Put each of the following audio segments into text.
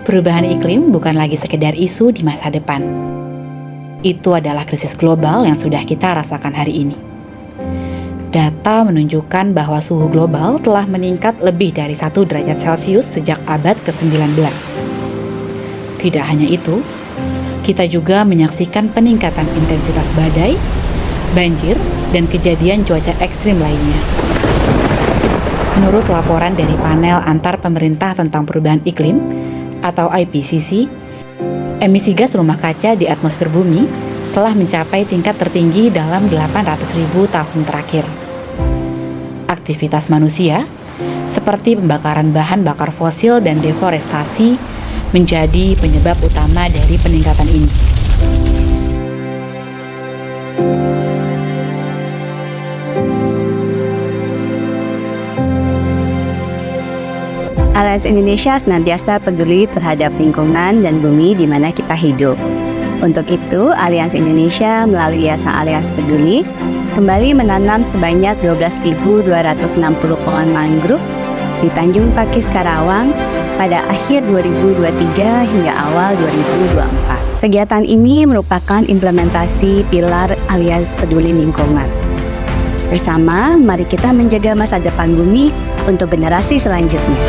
Perubahan iklim bukan lagi sekedar isu di masa depan. Itu adalah krisis global yang sudah kita rasakan hari ini. Data menunjukkan bahwa suhu global telah meningkat lebih dari 1 derajat Celcius sejak abad ke-19. Tidak hanya itu, kita juga menyaksikan peningkatan intensitas badai, banjir, dan kejadian cuaca ekstrim lainnya. Menurut laporan dari panel antar pemerintah tentang perubahan iklim atau IPCC, emisi gas rumah kaca di atmosfer bumi telah mencapai tingkat tertinggi dalam 800.000 tahun terakhir. Aktivitas manusia, seperti pembakaran bahan bakar fosil dan deforestasi, menjadi penyebab utama dari peningkatan ini. Aliansi Indonesia senantiasa peduli terhadap lingkungan dan bumi di mana kita hidup. Untuk itu, Aliansi Indonesia melalui Yayasan Aliansi Peduli kembali menanam sebanyak 12.260 pohon mangrove di Tanjung Pakis, Karawang pada akhir 2023 hingga awal 2024. Kegiatan ini merupakan implementasi pilar Aliansi Peduli Lingkungan. Bersama, mari kita menjaga masa depan bumi untuk generasi selanjutnya.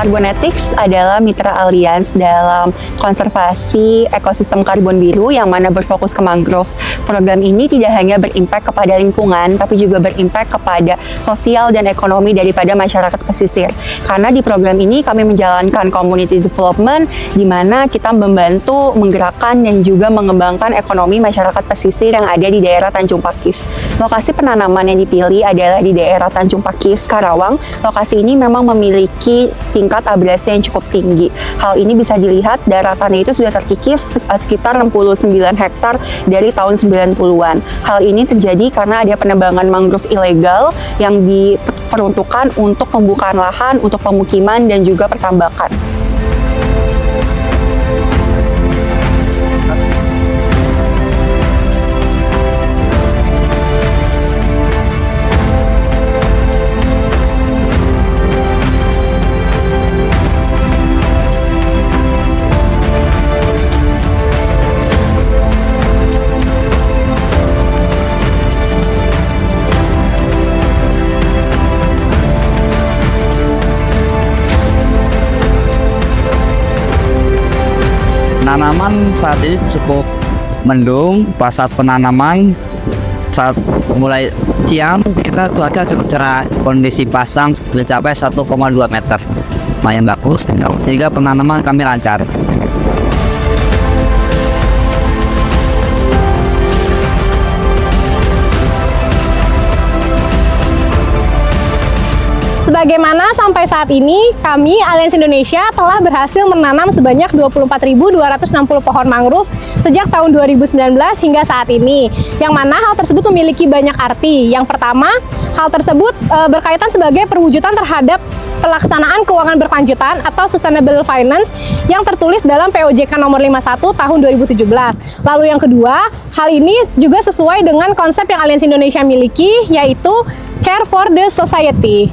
Karbonetics adalah mitra Allianz dalam konservasi ekosistem karbon biru yang mana berfokus ke mangrove. Program ini tidak hanya berimpak kepada lingkungan, tapi juga berimpak kepada sosial dan ekonomi daripada masyarakat pesisir. Karena di program ini kami menjalankan community development, di mana kita membantu menggerakkan dan juga mengembangkan ekonomi masyarakat pesisir yang ada di daerah Tanjung Pakis. Lokasi penanaman yang dipilih adalah di daerah Tanjung Pakis, Karawang. Lokasi ini memang memiliki tingkat abrasi yang cukup tinggi. Hal ini bisa dilihat daratannya itu sudah terkikis sekitar 69 hektar dari tahun 90-an. Hal ini terjadi karena ada penebangan mangrove ilegal yang diperuntukkan untuk pembukaan lahan, untuk pemukiman dan juga pertambakan. Penanaman saat ini cukup mendung. Pas saat penanaman, saat mulai siang kita cuaca cukup cerah, kondisi pasang mencapai 1,2 meter, lumayan bagus sehingga penanaman kami lancar. Sebagaimana sampai saat ini, kami Aliansi Indonesia telah berhasil menanam sebanyak 24.260 pohon mangrove sejak tahun 2019 hingga saat ini. Yang mana hal tersebut memiliki banyak arti. Yang pertama, hal tersebut berkaitan sebagai perwujudan terhadap pelaksanaan keuangan berkelanjutan atau sustainable finance yang tertulis dalam POJK nomor 51 tahun 2017. Lalu yang kedua, hal ini juga sesuai dengan konsep yang Aliansi Indonesia miliki, yaitu Care for the Society.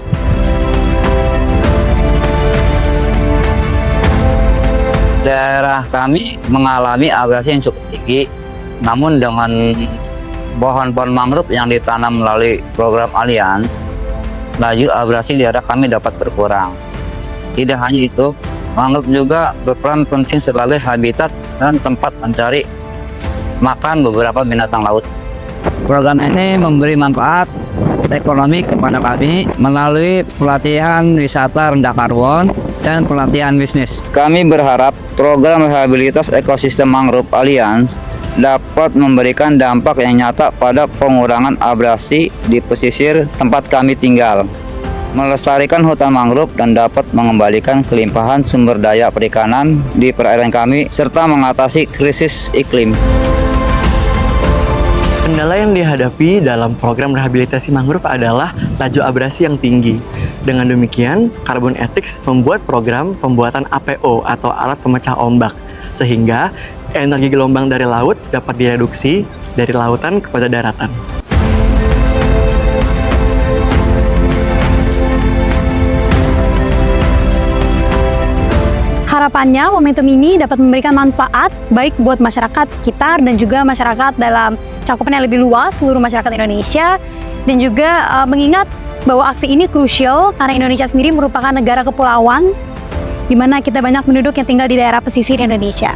Daerah kami mengalami abrasi yang cukup tinggi, namun dengan pohon-pohon mangrove yang ditanam melalui program Allianz, laju abrasi di daerah kami dapat berkurang. Tidak hanya itu, mangrove juga berperan penting sebagai habitat dan tempat mencari makan beberapa binatang laut. Program ini memberi manfaat ekonomi kepada kami melalui pelatihan wisata rendah karbon dan pelatihan bisnis. Kami berharap program rehabilitas ekosistem mangrove Allianz dapat memberikan dampak yang nyata pada pengurangan abrasi di pesisir tempat kami tinggal, melestarikan hutan mangrove dan dapat mengembalikan kelimpahan sumber daya perikanan di perairan kami serta mengatasi krisis iklim. Kendala yang dihadapi dalam program rehabilitasi mangrove adalah laju abrasi yang tinggi. Dengan demikian, Carbon Ethics membuat program pembuatan APO atau alat pemecah ombak, sehingga energi gelombang dari laut dapat direduksi dari lautan kepada daratan. Harapannya, momentum ini dapat memberikan manfaat baik buat masyarakat sekitar dan juga masyarakat dalam cakupan yang lebih luas, seluruh masyarakat Indonesia, dan juga mengingat bahwa aksi ini krusial karena Indonesia sendiri merupakan negara kepulauan di mana kita banyak penduduk yang tinggal di daerah pesisir Indonesia.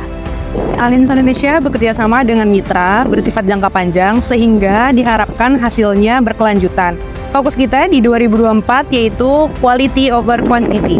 Alliance Indonesia bekerja sama dengan mitra bersifat jangka panjang sehingga diharapkan hasilnya berkelanjutan. Fokus kita di 2024 yaitu quality over quantity.